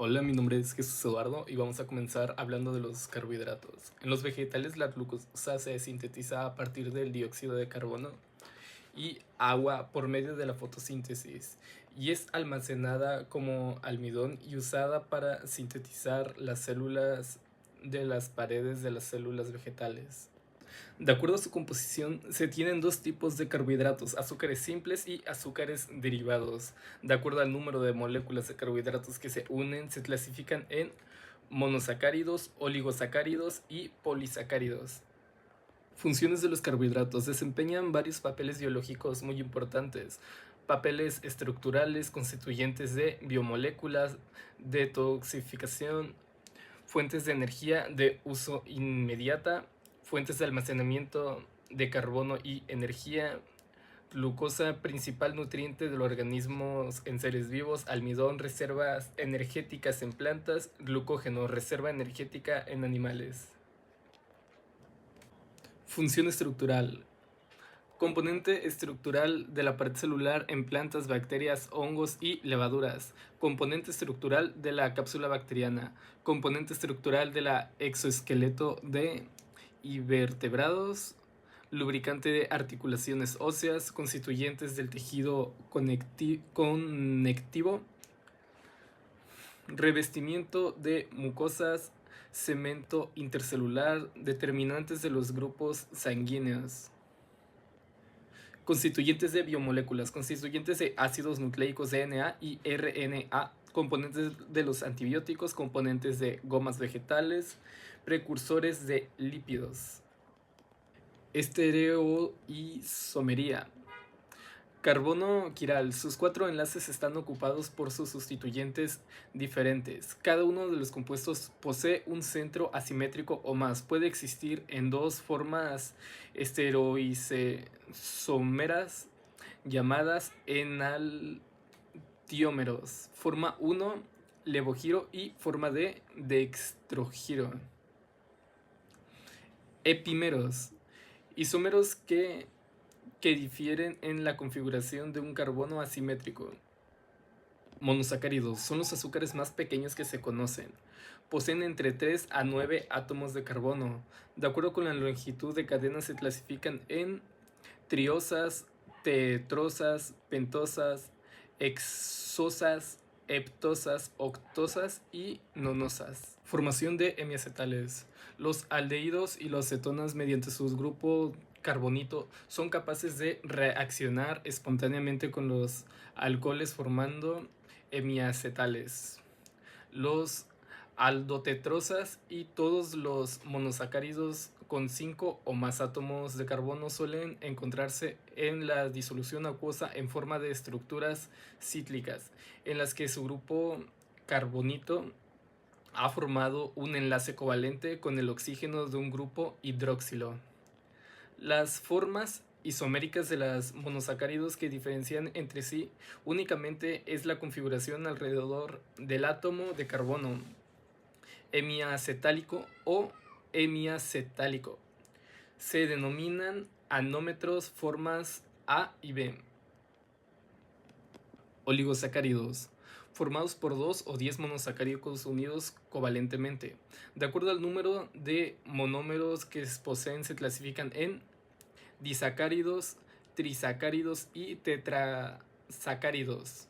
Hola, mi nombre es Jesús Eduardo y vamos a comenzar hablando de los carbohidratos. En los vegetales la glucosa se sintetiza a partir del dióxido de carbono y agua por medio de la fotosíntesis y es almacenada como almidón y usada para sintetizar las células de las paredes de las células vegetales. De acuerdo a su composición, se tienen dos tipos de carbohidratos, azúcares simples y azúcares derivados. De acuerdo al número de moléculas de carbohidratos que se unen, se clasifican en monosacáridos, oligosacáridos y polisacáridos. Funciones de los carbohidratos desempeñan varios papeles biológicos muy importantes. Papeles estructurales constituyentes de biomoléculas, detoxificación, fuentes de energía de uso inmediata, fuentes de almacenamiento de carbono y energía, glucosa, principal nutriente de los organismos en seres vivos, almidón, reservas energéticas en plantas, glucógeno, reserva energética en animales. Función estructural. Componente estructural de la pared celular en plantas, bacterias, hongos y levaduras. Componente estructural de la cápsula bacteriana. Componente estructural de la exoesqueleto de invertebrados. Lubricante de articulaciones óseas, constituyentes del tejido conectivo. Revestimiento de mucosas, cemento intercelular, determinantes de los grupos sanguíneos. Constituyentes de biomoléculas, constituyentes de ácidos nucleicos DNA y RNA, componentes de los antibióticos, componentes de gomas vegetales, precursores de lípidos. Estereoisomería. Carbono quiral. Sus cuatro enlaces están ocupados por sus sustituyentes diferentes. Cada uno de los compuestos posee un centro asimétrico o más. Puede existir en dos formas estereoisómeras llamadas enantiómeros. Forma 1, levogiro y forma de dextrogiro. Epímeros. Isómeros que difieren en la configuración de un carbono asimétrico. Monosacáridos son los azúcares más pequeños que se conocen. Poseen entre 3 a 9 átomos de carbono. De acuerdo con la longitud de cadena se clasifican en triosas, tetrosas, pentosas, hexosas, heptosas, octosas y nonosas. Formación de hemiacetales. Los aldehídos y las cetonas mediante sus grupos carbonito son capaces de reaccionar espontáneamente con los alcoholes formando hemiacetales. Los aldotetrosas y todos los monosacáridos con 5 o más átomos de carbono suelen encontrarse en la disolución acuosa en forma de estructuras cíclicas, en las que su grupo carbonito ha formado un enlace covalente con el oxígeno de un grupo hidroxilo. Las formas isoméricas de los monosacáridos que diferencian entre sí únicamente es la configuración alrededor del átomo de carbono, hemiacetálico o hemiacetálico. Se denominan anómetros formas A y B. Oligosacáridos, formados por 2 o 10 monosacáridos unidos covalentemente. De acuerdo al número de monómeros que poseen, se clasifican en disacáridos, trisacáridos y tetrasacáridos,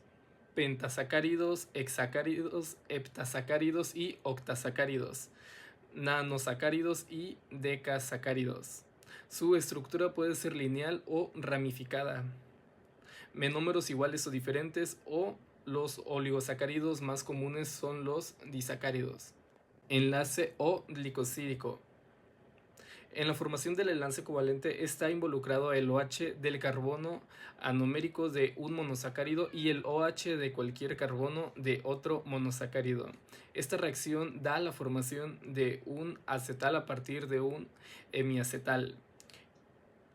pentasacáridos, hexacáridos, heptasacáridos y octasacáridos, nanosacáridos y decasacáridos. Su estructura puede ser lineal o ramificada. Menómeros iguales o diferentes, o los oligosacáridos más comunes son los disacáridos. Enlace o glicosídico. En la formación del enlace covalente está involucrado el OH del carbono anomérico de un monosacárido y el OH de cualquier carbono de otro monosacárido. Esta reacción da la formación de un acetal a partir de un hemiacetal.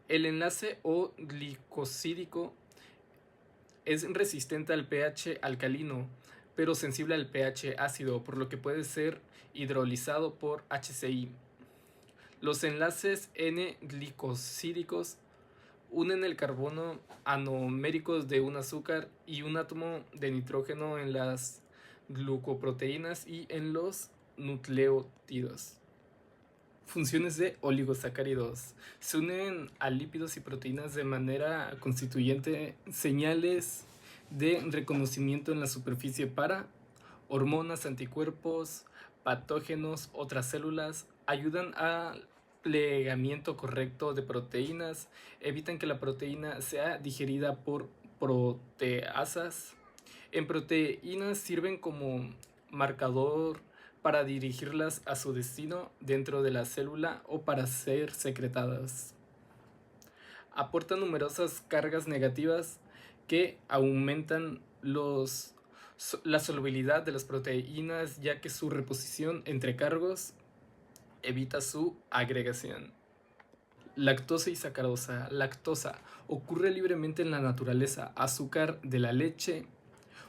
El enlace o glicosídico es resistente al pH alcalino, pero sensible al pH ácido, por lo que puede ser hidrolizado por HCl. Los enlaces N-glicosídicos unen el carbono anomérico de un azúcar y un átomo de nitrógeno en las glucoproteínas y en los nucleótidos. Funciones de oligosacáridos. Se unen a lípidos y proteínas de manera constituyente señales de reconocimiento en la superficie para hormonas, anticuerpos, patógenos, otras células, ayudan al plegamiento correcto de proteínas, evitan que la proteína sea digerida por proteasas. En proteínas sirven como marcador para dirigirlas a su destino dentro de la célula o para ser secretadas. Aportan numerosas cargas negativas que aumentan la solubilidad de las proteínas, ya que su reposición entre cargos evita su agregación. Lactosa y sacarosa. Lactosa ocurre libremente en la naturaleza, azúcar de la leche,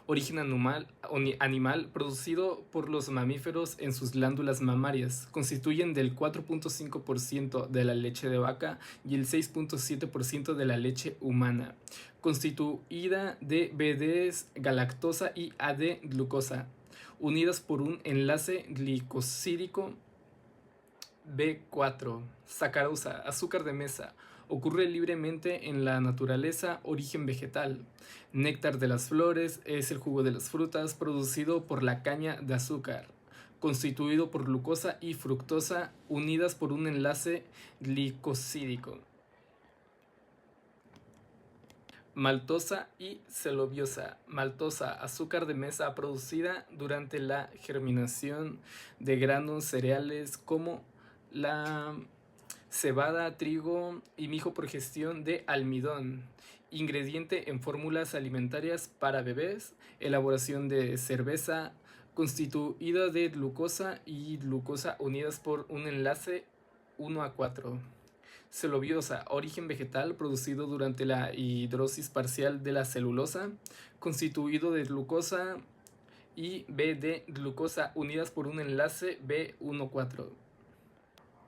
origen animal producido por los mamíferos en sus glándulas mamarias. Constituyen del 4.5% de la leche de vaca y el 6.7% de la leche humana. Constituida de BDs, galactosa y AD-glucosa, unidas por un enlace glicosídico B4. Sacarosa, azúcar de mesa. Ocurre libremente en la naturaleza, origen vegetal. Néctar de las flores es el jugo de las frutas producido por la caña de azúcar, constituido por glucosa y fructosa unidas por un enlace glicosídico. Maltosa y celobiosa. Maltosa, azúcar de mesa producida durante la germinación de granos cereales como la cebada, trigo y mijo por gestión de almidón. Ingrediente en fórmulas alimentarias para bebés, elaboración de cerveza, constituida de glucosa y glucosa unidas por un enlace 1 a 4. Celobiosa, origen vegetal producido durante la hidrosis parcial de la celulosa, constituido de glucosa y B de glucosa unidas por un enlace B1,4.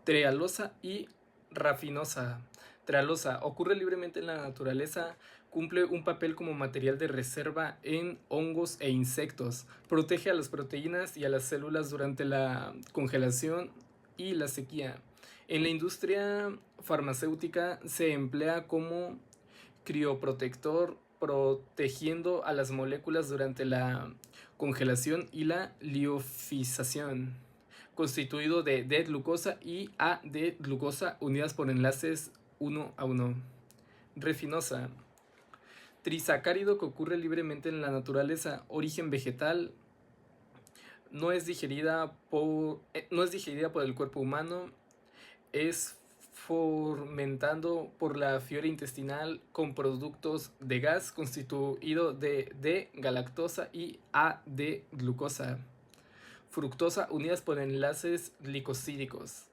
Trealosa y rafinosa. Trealosa ocurre libremente en la naturaleza, cumple un papel como material de reserva en hongos e insectos, protege a las proteínas y a las células durante la congelación y la sequía. En la industria farmacéutica se emplea como crioprotector, protegiendo a las moléculas durante la congelación y la liofilización. Constituido de D-glucosa y A-D-glucosa unidas por enlaces 1 a 1. Refinosa. Trisacárido que ocurre libremente en la naturaleza, origen vegetal, no es digerida por el cuerpo humano, es fermentado por la fibra intestinal con productos de gas, constituido de D-galactosa y A-D-glucosa. Fructosa unidas por enlaces glicosídicos.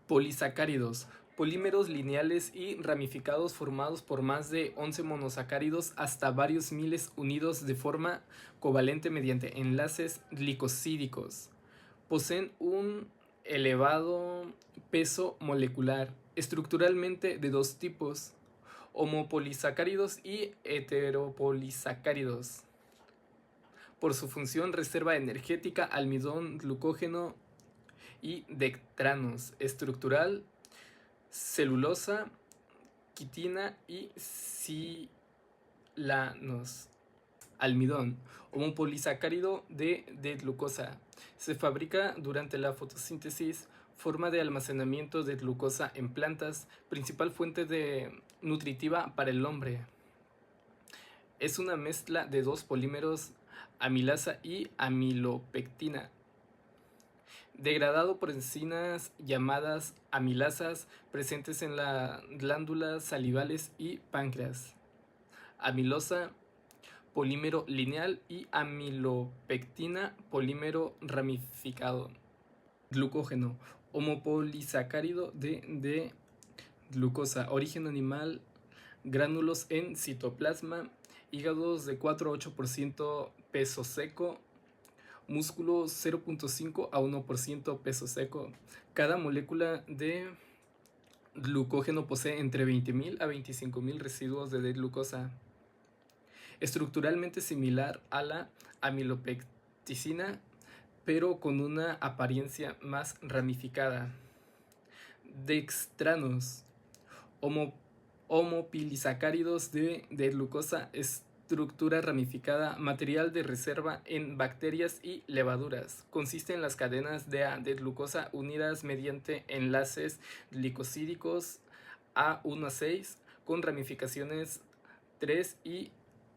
Polisacáridos. Polímeros lineales y ramificados formados por más de 11 monosacáridos hasta varios miles unidos de forma covalente mediante enlaces glicosídicos. Poseen un elevado peso molecular, estructuralmente de dos tipos, homopolisacáridos y heteropolisacáridos. Por su función reserva energética, almidón, glucógeno y dextranos, estructural, celulosa, quitina y silanos. Almidón, un polisacárido de glucosa. Se fabrica durante la fotosíntesis, forma de almacenamiento de glucosa en plantas, principal fuente nutritiva para el hombre. Es una mezcla de dos polímeros, amilasa y amilopectina, degradado por enzimas llamadas amilasas presentes en las glándulas salivales y páncreas. Amilosa, polímero lineal, y amilopectina, polímero ramificado. Glucógeno, homopolisacárido de glucosa, origen animal, gránulos en citoplasma, hígados de 4 a 8% peso seco, músculo 0.5 a 1% peso seco. Cada molécula de glucógeno posee entre 20.000 a 25.000 residuos de D-glucosa. estructuralmente similar a la amilopecticina, pero con una apariencia más ramificada. Dextranos, homo, homopilisacáridos de glucosa, estructura ramificada, material de reserva en bacterias y levaduras. Consiste en las cadenas de glucosa unidas mediante enlaces glicosídicos A1 a 6 con ramificaciones 3 y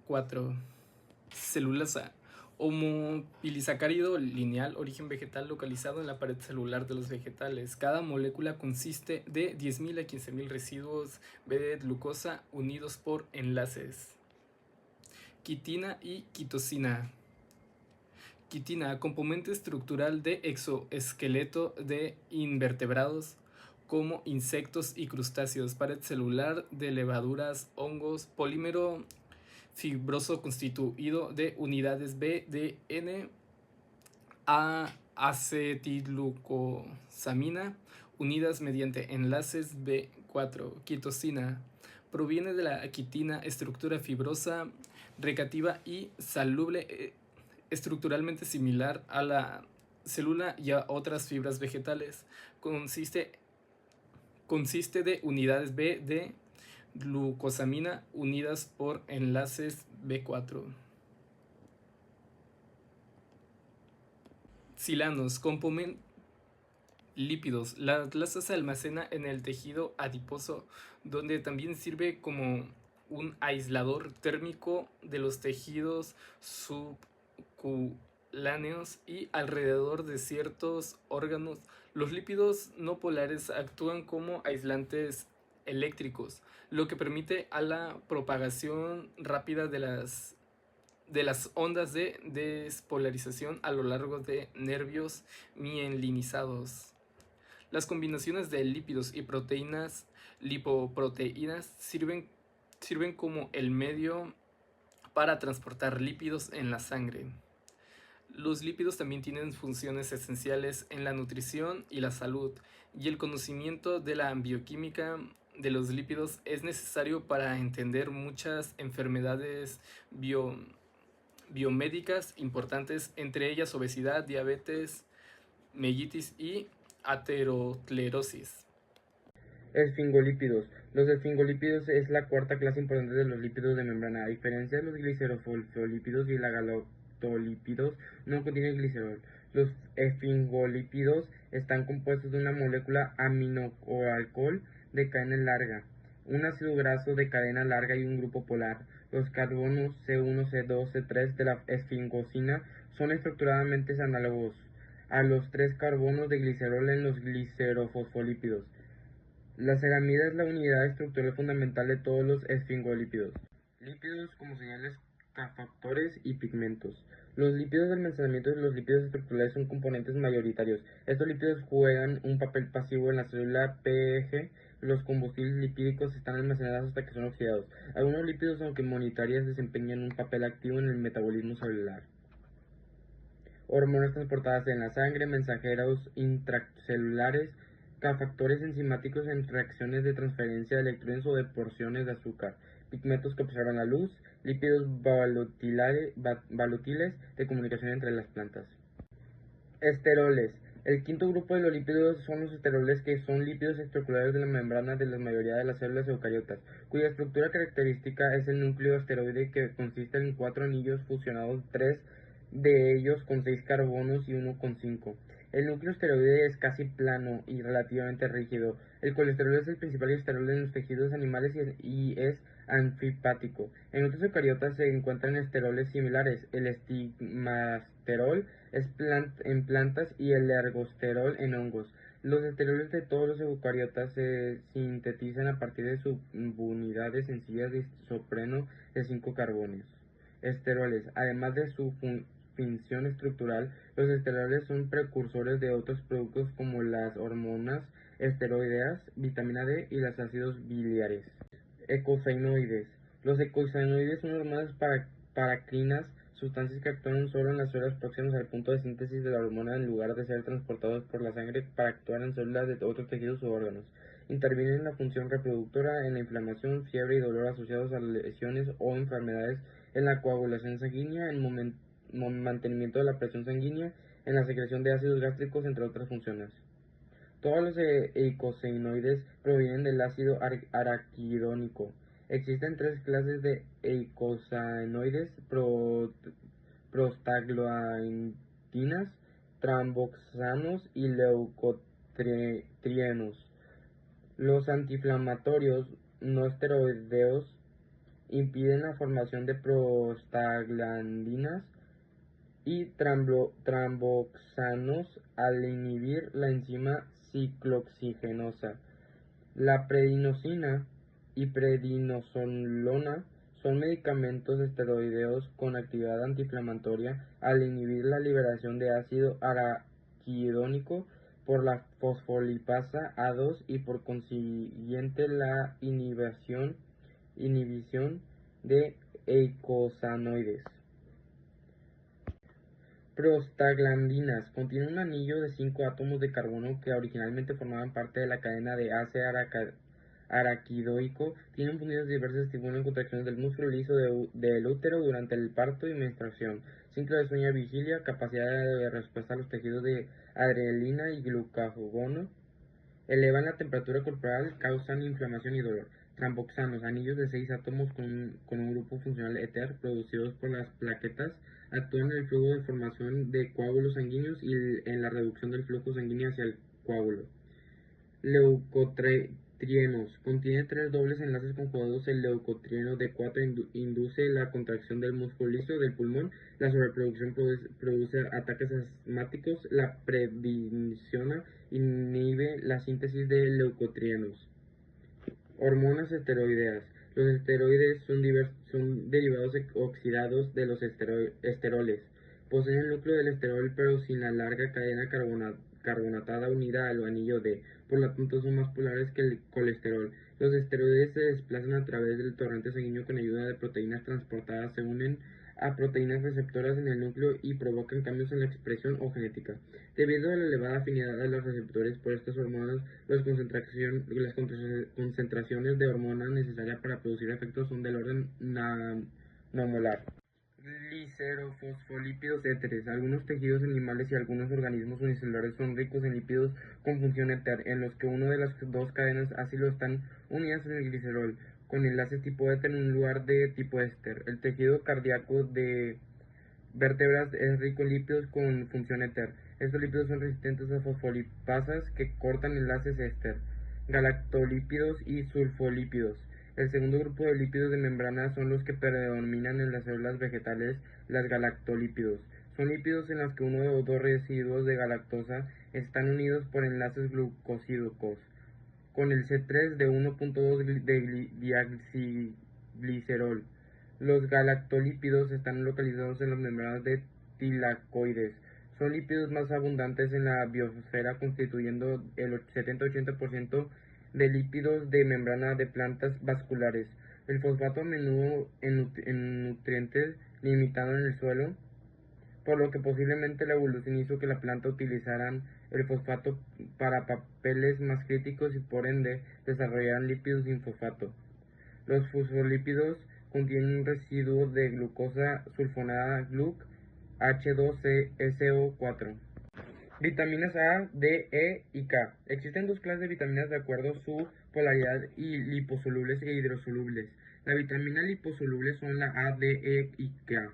4. Celulosa, homopilisacárido lineal, origen vegetal localizado en la pared celular de los vegetales. Cada molécula consiste de 10.000 a 15.000 residuos de glucosa unidos por enlaces. Quitina y quitosina. Quitina, componente estructural de exoesqueleto de invertebrados como insectos y crustáceos, pared celular de levaduras, hongos, polímero fibroso constituido de unidades B de N a acetilglucosamina unidas mediante enlaces B4. Quitosina proviene de la quitina, estructura fibrosa, reactiva y soluble, estructuralmente similar a la célula y a otras fibras vegetales. Consiste de unidades B de glucosamina unidas por enlaces B4. Silanos, componen lípidos. La grasa se almacena en el tejido adiposo, donde también sirve como un aislador térmico de los tejidos subcutáneos y alrededor de ciertos órganos. Los lípidos no polares actúan como aislantes eléctricos, lo que permite a la propagación rápida de las ondas de despolarización a lo largo de nervios mielinizados. Las combinaciones de lípidos y proteínas, lipoproteínas, sirven como el medio para transportar lípidos en la sangre. Los lípidos también tienen funciones esenciales en la nutrición y la salud, y el conocimiento de la bioquímica de los lípidos es necesario para entender muchas enfermedades biomédicas importantes, entre ellas obesidad, diabetes, mellitus y aterosclerosis. Esfingolípidos. Los esfingolípidos es la cuarta clase importante de los lípidos de membrana. A diferencia de los glicerofosfolípidos y la galactolípidos, no contienen glicerol. Los esfingolípidos están compuestos de una molécula aminoalcohol de cadena larga, un ácido graso de cadena larga y un grupo polar. Los carbonos C1, C2, C3 de la esfingosina son estructuralmente análogos a los 3 carbonos de glicerol en los glicerofosfolípidos. La ceramida es la unidad estructural fundamental de todos los esfingolípidos. Lípidos como señales cofactores y pigmentos. Los lípidos de almacenamiento de los lípidos estructurales son componentes mayoritarios. Estos lípidos juegan un papel pasivo en la célula PEG. Los combustibles lipídicos están almacenados hasta que son oxidados. Algunos lípidos, aunque monetarias, desempeñan un papel activo en el metabolismo celular. Hormonas transportadas en la sangre, mensajeros intracelulares, cofactores enzimáticos en reacciones de transferencia de electrones o de porciones de azúcar, pigmentos que observan la luz, lípidos volatiles de comunicación entre las plantas. Esteroles. El quinto grupo de los lípidos son los esteroles, que son lípidos estructurales de la membrana de la mayoría de las células eucariotas, cuya estructura característica es el núcleo esteroide, que consiste en 4 anillos fusionados, 3 de ellos con 6 carbonos y uno con 5. El núcleo esteroide es casi plano y relativamente rígido. El colesterol es el principal esteroide en los tejidos animales y es anfipático. En otros eucariotas se encuentran esteroles similares. El estigmasterol es en plantas y el ergosterol en hongos. Los esteroles de todos los eucariotas se sintetizan a partir de subunidades sencillas de isopreno de 5 carbonos. Esteroles, además de su función estructural, los esteroles son precursores de otros productos como las hormonas esteroideas, vitamina D y los ácidos biliares. Eicosanoides. Los eicosanoides son hormonas paracrinas, sustancias que actúan solo en las horas próximas al punto de síntesis de la hormona en lugar de ser transportados por la sangre para actuar en células de otros tejidos u órganos. Intervienen en la función reproductora, en la inflamación, fiebre y dolor asociados a lesiones o enfermedades en la coagulación sanguínea, en mantenimiento de la presión sanguínea, en la secreción de ácidos gástricos, entre otras funciones. Todos los eicosanoides provienen del ácido araquidónico. Existen tres clases de eicosanoides: prostaglandinas, tramboxanos y leucotrienos. Los antiinflamatorios no esteroideos impiden la formación de prostaglandinas y tramboxanos al inhibir la enzima ciclooxigenosa. La prednisona y prednisolona son medicamentos esteroideos con actividad antiinflamatoria al inhibir la liberación de ácido araquidónico por la fosfolipasa A2 y por consiguiente la inhibición de eicosanoides. Prostaglandinas contienen un anillo de 5 átomos de carbono que originalmente formaban parte de la cadena de ácido araquidónico. Tienen funciones diversas, estimulan contracciones del músculo liso del útero durante el parto y menstruación, ciclo de sueño y vigilia, capacidad de respuesta a los tejidos de adrenalina y glucagón, elevan la temperatura corporal, causan inflamación y dolor. Tramboxanos, anillos de 6 átomos con un grupo funcional éter, producidos por las plaquetas, actúan en el flujo de formación de coágulos sanguíneos y en la reducción del flujo sanguíneo hacia el coágulo. Leucotrienos, contiene 3 dobles enlaces conjugados. El leucotrieno D4 induce la contracción del músculo liso del pulmón, la sobreproducción produce ataques asmáticos, la prednisona inhibe la síntesis de leucotrienos. Hormonas esteroideas. Los esteroides son derivados oxidados de los esteroles. Poseen el núcleo del esterol pero sin la larga cadena carbonatada unida al anillo D, por lo tanto son más polares que el colesterol. Los esteroides se desplazan a través del torrente sanguíneo con ayuda de proteínas transportadas, se unen a proteínas receptoras en el núcleo y provocan cambios en la expresión o genética. Debido a la elevada afinidad de los receptores por estas hormonas, las concentraciones de hormona necesarias para producir efectos son del orden nanomolar. Glicerofosfolípidos éteres. Algunos tejidos animales y algunos organismos unicelulares son ricos en lípidos con función éter, en los que una de las dos cadenas ácido están unidas en el glicerol, con enlaces tipo éter en un lugar de tipo éster. El tejido cardíaco de vértebras es rico en lípidos con función éter. Estos lípidos son resistentes a fosfolipasas que cortan enlaces éster, galactolípidos y sulfolípidos. El segundo grupo de lípidos de membrana son los que predominan en las células vegetales, las galactolípidos. Son lípidos en los que uno o dos residuos de galactosa están unidos por enlaces glucosídicos, con el C3 de 1.2 de diacilglicerol. Los galactolípidos están localizados en las membranas de tilacoides. Son lípidos más abundantes en la biosfera, constituyendo el 70-80% de lípidos de membrana de plantas vasculares. El fosfato a menudo en nutrientes limitado en el suelo, por lo que posiblemente la evolución hizo que la planta utilizaran el fosfato para papeles más críticos y por ende desarrollaran lípidos sin fosfato. Los fosfolípidos contienen un residuo de glucosa sulfonada GLUC H2SO4. Vitaminas A, D, E y K. Existen dos clases de vitaminas de acuerdo a su polaridad, y liposolubles e hidrosolubles. La vitamina liposoluble son la A, D, E y K,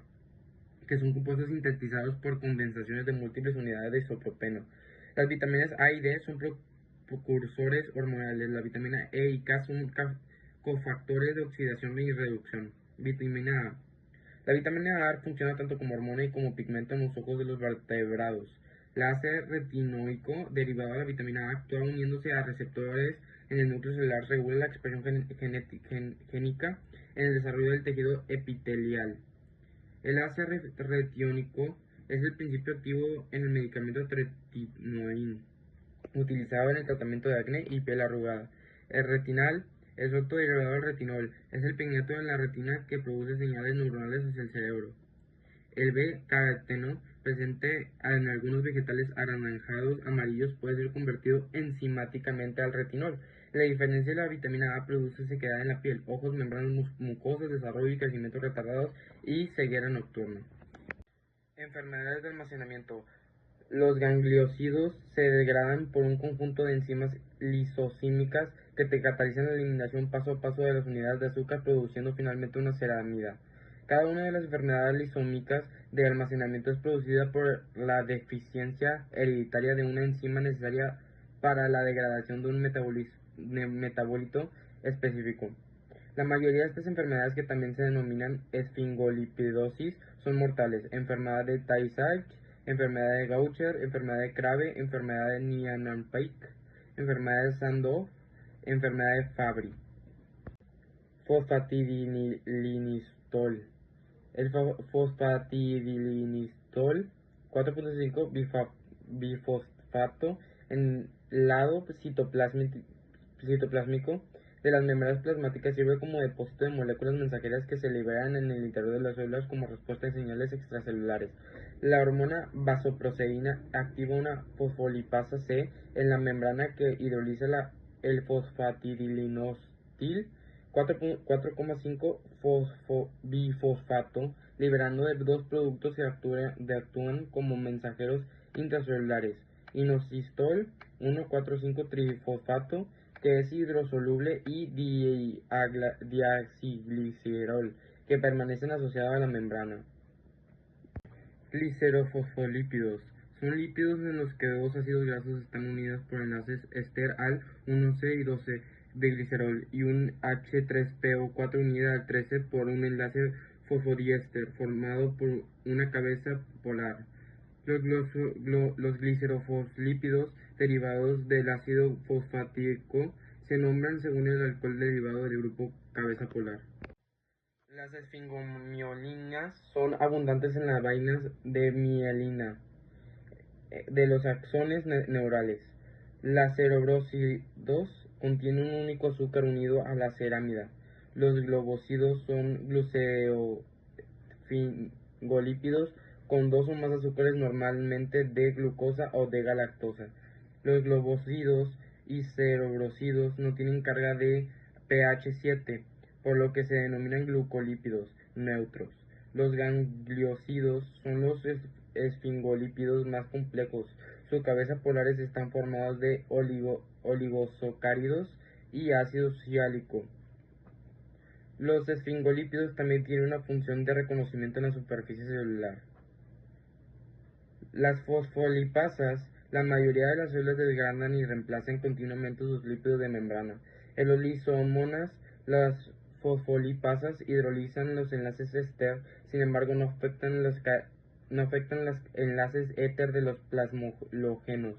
que son compuestos sintetizados por condensaciones de múltiples unidades de isopropeno. Las vitaminas A y D son precursores hormonales. La vitamina E y K son cofactores de oxidación y reducción. Vitamina A. La vitamina A funciona tanto como hormona y como pigmento en los ojos de los vertebrados. La ácido retinoico, derivado de la vitamina A, actúa uniéndose a receptores en el núcleo celular, regula la expresión génica en el desarrollo del tejido epitelial. El ácido retínico es el principio activo en el medicamento tretinoin, utilizado en el tratamiento de acné y piel arrugada. El retinal es otro derivado del retinol, es el pigmento en la retina que produce señales neuronales hacia el cerebro. El B-caroteno, presente en algunos vegetales anaranjados amarillos, puede ser convertido enzimáticamente al retinol. La diferencia de la vitamina A produce sequedad en la piel, ojos, membranas mucosas, desarrollo y crecimiento retardados y ceguera nocturna. Enfermedades de almacenamiento. Los gangliosidos se degradan por un conjunto de enzimas lisosímicas que te catalizan la eliminación paso a paso de las unidades de azúcar, produciendo finalmente una ceramida. Cada una de las enfermedades lisosómicas de almacenamiento es producida por la deficiencia hereditaria de una enzima necesaria para la degradación de un metabolito específico. La mayoría de estas enfermedades, que también se denominan esfingolipidosis, son mortales. Enfermedad de Tay-Sachs, enfermedad de Gaucher, enfermedad de Crabbe, enfermedad de Niemann-Pick, enfermedad de Sandow, enfermedad de Fabry. Fosfatidilinistol. El fosfatidilinistol 4.5 bifosfato en lado citoplásmico de las membranas plasmáticas sirve como depósito de moléculas mensajeras que se liberan en el interior de las células como respuesta a señales extracelulares. La hormona vasopresina activa una fosfolipasa C en la membrana que hidroliza el fosfatidilinostil 4,5 bifosfato, liberando de dos productos que actúan como mensajeros intracelulares: inositol 1,4,5 trifosfato, que es hidrosoluble, y diacilglicerol, que permanecen asociados a la membrana. Glicerofosfolípidos. Son lípidos en los que dos ácidos grasos están unidos por enlaces ester al 1,C y 2,C de glicerol y un H3PO4 unida al 13 por un enlace fosfodiéster formado por una cabeza polar. Los glicerofosfolípidos derivados del ácido fosfático se nombran según el alcohol derivado del grupo cabeza polar. Las esfingomielinas son abundantes en las vainas de mielina de los axones neurales. Las cerebrosidos contienen un único azúcar unido a la ceramida. Los globocidos son glucosfingolípidos con dos o más azúcares, normalmente de glucosa o de galactosa. Los globocidos y cerebrosidos no tienen carga de pH 7, por lo que se denominan glucolípidos neutros. Los gangliosidos son los esfingolípidos más complejos. Sus cabezas polares están formadas de oligosacáridos y ácido siálico. Los esfingolípidos también tienen una función de reconocimiento en la superficie celular. Las fosfolipasas, la mayoría de las células desgranan y reemplazan continuamente sus lípidos de membrana. En los lisosomas, las fosfolipasas hidrolizan los enlaces ester, sin embargo no afectan los enlaces éter de los plasmológenos.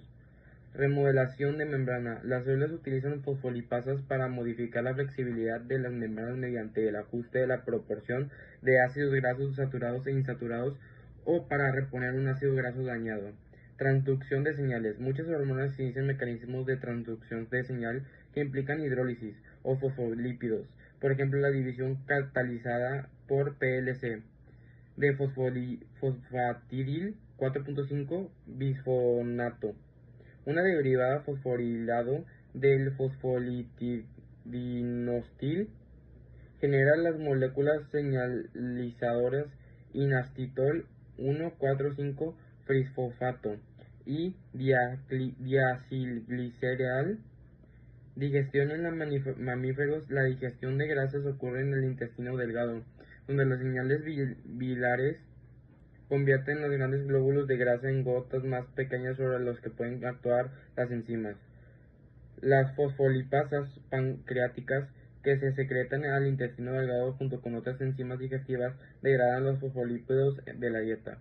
Remodelación de membrana. Las células utilizan fosfolipasas para modificar la flexibilidad de las membranas mediante el ajuste de la proporción de ácidos grasos saturados e insaturados o para reponer un ácido graso dañado. Transducción de señales. Muchas hormonas inician mecanismos de transducción de señal que implican hidrólisis o fosfolípidos, por ejemplo la división catalizada por PLC de fosfatidil 4,5 bisfonato, una derivada fosforilado del fosfolipidinosil. Genera las moléculas señalizadoras inastitol 1,4,5 fosfato y diacilglicerol. Digestión en mamíferos. La digestión de grasas ocurre en el intestino delgado, donde las señales biliares convierten los grandes glóbulos de grasa en gotas más pequeñas sobre los que pueden actuar las enzimas. Las fosfolipasas pancreáticas, que se secretan al intestino delgado junto con otras enzimas digestivas, degradan los fosfolípidos de la dieta.